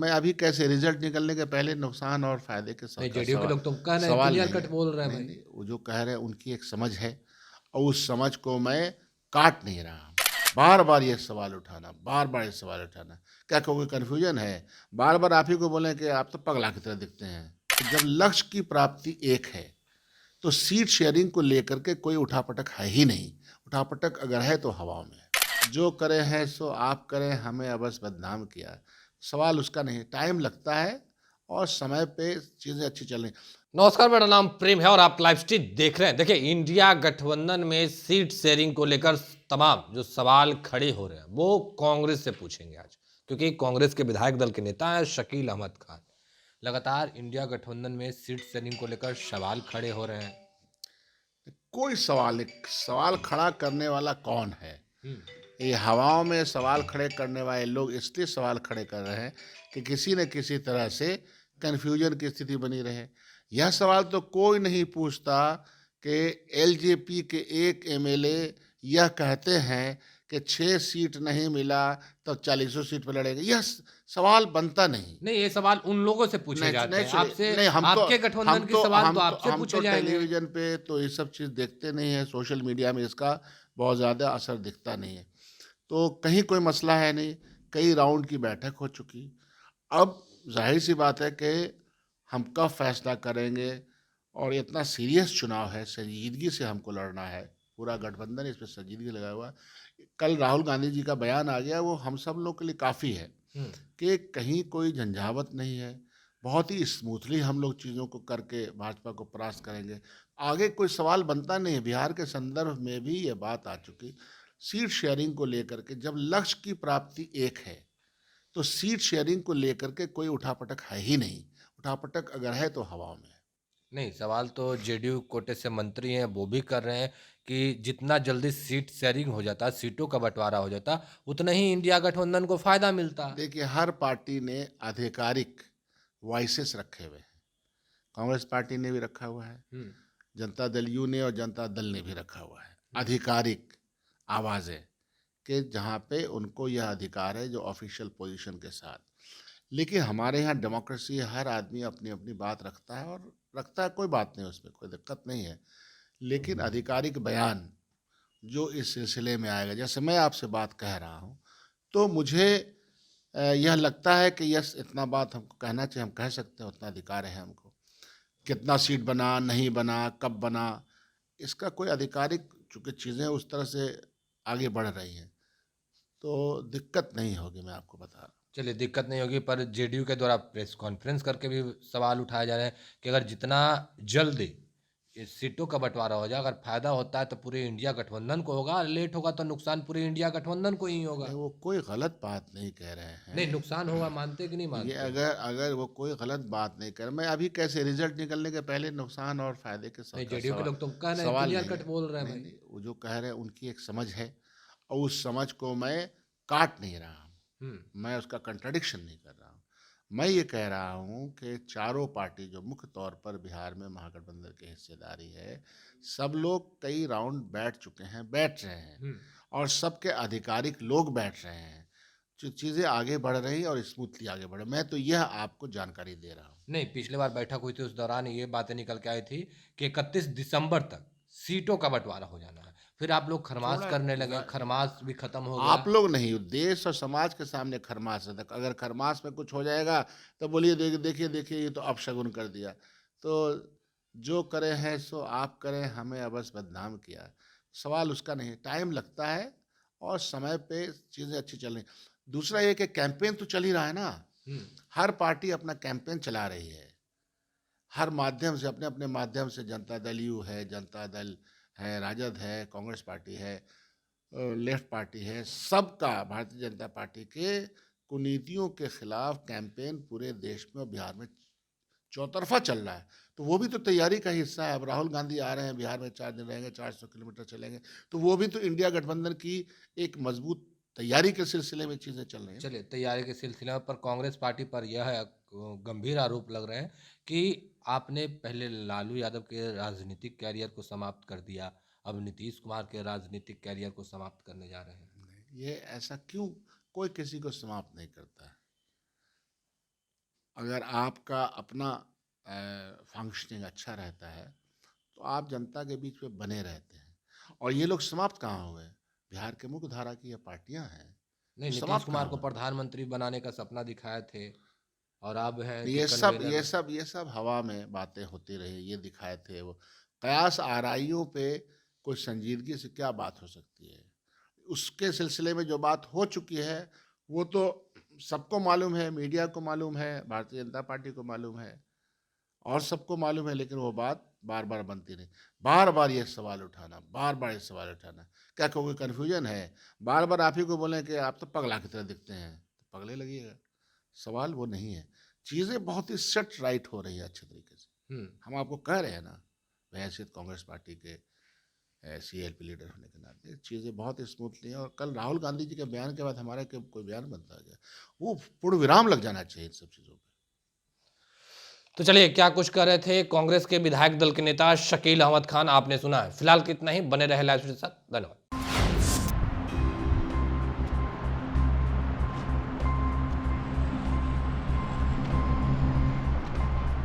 मैं अभी कैसे रिजल्ट निकलने के पहले नुकसान और फायदे के नहीं, का जेडीयू के सवाल लोग तो कह रहे हैं सवाल क्लियर नहीं कट है। बोल रहे हैं नहीं, भाई। नहीं, वो जो कह रहे हैं उनकी एक समझ है और उस समझ को मैं काट नहीं रहा हूँ। बार-बार ये सवाल उठाना, बार-बार ये सवाल उठाना। क्या कोई कन्फ्यूजन है? बार-बार आप ही को बोलें कि आप तो पगला की तरह दिखते हैं। तो जब लक्ष्य की प्राप्ति एक है, तो सीट शेयरिंग को लेकर के कोई उठापटक है ही नहीं। उठापटक अगर है तो हवाओं में है। जो करे हैं सो आप करें, हमें अबस बदनाम किया। सवाल उसका नहीं, टाइम लगता है और समय पे चीज़ें अच्छी चल रही। नमस्कार, मेरा नाम प्रेम है और आप लाइव स्ट्रीम देख रहे हैं। देखिए, इंडिया गठबंधन में सीट शेयरिंग को लेकर तमाम जो सवाल खड़े हो रहे हैं वो कांग्रेस से पूछेंगे आज, क्योंकि कांग्रेस के विधायक दल के नेता हैं शकील अहमद खान। लगातार इंडिया गठबंधन में सीट शेयरिंग को लेकर सवाल खड़े हो रहे हैं। कोई सवाल नहीं, सवाल खड़ा करने वाला कौन है? हम्म, ये हवाओं में सवाल खड़े करने वाले लोग इसलिए सवाल खड़े कर रहे हैं कि किसी न किसी तरह से कन्फ्यूजन की स्थिति बनी रहे। यह सवाल तो कोई नहीं पूछता कि एलजेपी के एक एमएलए यह कहते हैं कि 6 सीट नहीं मिला तो 40 सीट पर लड़ेंगे। यह सवाल बनता नहीं। नहीं, ये सवाल उन लोगों से पूछे जाते हैं नेचुरली आपसे। नहीं, आपके गठबंधन के सवाल तो आपसे हम तो पूछे जाएंगे। टेलीविजन पे तो ये सब चीज़ देखते नहीं है, सोशल मीडिया में इसका बहुत ज़्यादा असर दिखता नहीं है। तो कहीं कोई मसला है नहीं, कई राउंड की बैठक हो चुकी। अब ज़ाहिर-सी बात है कि हम कब फैसला करेंगे और इतना सीरियस चुनाव है, संजीदगी से हमको लड़ना है, पूरा गठबंधन इसमें संजीदगी लगाया हुआ है। कल राहुल गांधी जी का बयान आ गया, वो हम सब लोग के लिए काफ़ी है हम्म, कि कहीं कोई झंझावत नहीं है, बहुत ही स्मूथली हम लोग चीज़ों को करके भाजपा को परास्त करेंगे। आगे कोई सवाल बनता नहीं है, बिहार के संदर्भ में भी ये बात आ चुकी। सीट शेयरिंग को लेकर के जब लक्ष्य की प्राप्ति एक है, तो सीट शेयरिंग को लेकर के कोई उठापटक है ही नहीं। उठापटक अगर है तो हवाओं में है। नहीं, सवाल तो जेडीयू कोटे से मंत्री हैं वो भी कर रहे हैं कि जितना जल्दी सीट शेयरिंग हो जाता, सीटों का बंटवारा हो जाता, उतना ही इंडिया गठबंधन को फायदा मिलता। देखिए, हर पार्टी ने आधिकारिक वॉइसेस रखे हुए हैं। कांग्रेस पार्टी ने भी रखा हुआ है, हम्म, जनता दल यू ने और जनता दल ने भी रखा हुआ है। आधिकारिक आवाज़ें कि जहाँ पे उनको यह अधिकार है जो ऑफिशियल पोजीशन के साथ। लेकिन हमारे यहाँ डेमोक्रेसी है, हर आदमी अपनी अपनी बात रखता है और रखता है, कोई बात नहीं, उसमें कोई दिक्कत नहीं है। लेकिन आधिकारिक बयान जो इस सिलसिले में आएगा, जैसे मैं आपसे बात कह रहा हूँ, तो मुझे यह लगता है कि यस, इतना बात हमको कहना चाहिए, हम कह सकते हैं, उतना अधिकार है हमको। कितना सीट बना, नहीं बना, कब बना, इसका कोई आधिकारिक, चूँकि चीज़ें उस तरह से आगे बढ़ रही हैं, तो दिक्कत नहीं होगी, मैं आपको बता रहा हूँ। चलिए, दिक्कत नहीं होगी, पर जेडीयू के द्वारा प्रेस कॉन्फ्रेंस करके भी सवाल उठाए जा रहे हैं कि अगर जितना जल्दी इस सीटों का बंटवारा हो जाए, अगर फायदा होता है तो पूरे इंडिया गठबंधन को होगा, लेट होगा तो नुकसान पूरे इंडिया गठबंधन को ही होगा। नहीं, वो कोई गलत बात नहीं कह रहे नहीं, हैं। नुकसान होगा मानते कि नहीं ये मानते? अगर अगर वो कोई गलत बात नहीं कर, मैं अभी कैसे रिजल्ट निकलने के पहले नुकसान और फायदे नहीं, का जेडीयू के लोग तो कह रहे हैं सवाल क्लियर नहीं कट है। बोल रहे हैं नहीं, भाई। नहीं, वो जो कह रहे हैं उनकी एक समझ है और उस समझ को मैं काट नहीं रहा हूँ। हम्म, मैं उसका कंट्राडिक्शन नहीं कर रहा हूँ। मैं ये कह रहा हूँ कि चारों पार्टी जो मुख्य तौर पर बिहार में महागठबंधन की हिस्सेदारी है, सब लोग कई राउंड बैठ चुके हैं, बैठ रहे हैं हम्म। और सबके आधिकारिक लोग बैठ रहे हैं। जो चीज़ें आगे बढ़ रही हैं और स्मूथली आगे बढ़, मैं तो यह आपको जानकारी दे रहा हूँ। नहीं, पिछली बार बैठक हुई थी उस दौरान ये बातें निकल के आई थी कि 31 दिसंबर तक सीटों का बंटवारा हो जाना है। फिर आप लोग खरमास थोड़ा करने लगे, ज़ा- खरमास भी खत्म हो गया। आप लोग नहीं, देश और समाज के सामने खरमास है। अगर खरमास में कुछ हो जाएगा तो बोलिए, देखिए देखिए, ये तो अपशगुन कर दिया। तो जो करे हैं सो आप करें, हमें अबस बदनाम किया। सवाल उसका नहीं, टाइम लगता है और समय पे चीज़ें अच्छी चल रही। दूसरा ये कि कैंपेन तो चल ही रहा है ना। हम्म, हर पार्टी अपना कैंपेन चला रही है, हर माध्यम से, अपने अपने माध्यम से। जनता दल यू है, जनता दल है, राजद है, कांग्रेस पार्टी है, लेफ्ट पार्टी है, सबका भारतीय जनता पार्टी के कुनीतियों के खिलाफ कैंपेन पूरे देश में और बिहार में चौतरफा चल रहा है। तो वो भी तो तैयारी का हिस्सा है। अब राहुल गांधी आ रहे हैं बिहार में, 4 दिन रहेंगे, 400 किलोमीटर चलेंगे, तो वो भी तो इंडिया गठबंधन की एक मजबूत तैयारी के सिलसिले में चीज़ें चल रही हैं ना। चलिए, तैयारी के सिलसिले में पर कांग्रेस पार्टी पर यह है गंभीर आरोप लग रहे हैं कि आपने पहले लालू यादव के राजनीतिक कैरियर को समाप्त कर दिया, अब नीतीश कुमार के राजनीतिक कैरियर को समाप्त करने जा रहे हैं। ये ऐसा क्यों? कोई किसी को समाप्त नहीं करता है। अगर आपका अपना फंक्शनिंग अच्छा रहता है तो आप जनता के बीच में बने रहते हैं। और ये लोग समाप्त कहाँ हुए? बिहार के मुख्य धारा की ये पार्टियां हैं, नहीं, ये नीतीश समाप्त कुमार कहाँ को हुए? प्रधानमंत्री बनाने का सपना दिखाए थे और अब हैं कि ये सब कन्वेनर ये सब ये सब हवा में बातें होती रही। ये दिखाए थे वो कयास आराइयों पे कोई संजीदगी से क्या बात हो सकती है? उसके सिलसिले में जो बात हो चुकी है वो तो सबको मालूम है, मीडिया को मालूम है, भारतीय जनता पार्टी को मालूम है और सबको मालूम है, लेकिन वो बात बार बार बनती नहीं। बार बार ये सवाल उठाना, बार बार ये सवाल उठाना, क्या कोई कन्फ्यूजन है? बार बार आप ही को बोलें कि आप तो पगला की तरह दिखते हैं, तो पगले लगिएगा। सवाल वो नहीं है। चीज़ें बहुत ही सेट राइट हो रही है अच्छे तरीके से। हम्म। हम आपको कह रहे हैं ना, वैसे कांग्रेस पार्टी के सीएलपी लीडर होने के नाते चीज़ें बहुत ही स्मूथली हैं। और कल राहुल गांधी जी के बयान के बाद हमारा कोई बयान बनता है क्या? वो पूर्ण विराम लग जाना चाहिए इन सब चीज़ों पे। तो चलिए, क्या कुछ कर रहे थे कांग्रेस के विधायक दल के नेता शकील अहमद खान, आपने सुना है। फिलहाल कितना ही, बने रहे लाइव के साथ। धन्यवाद।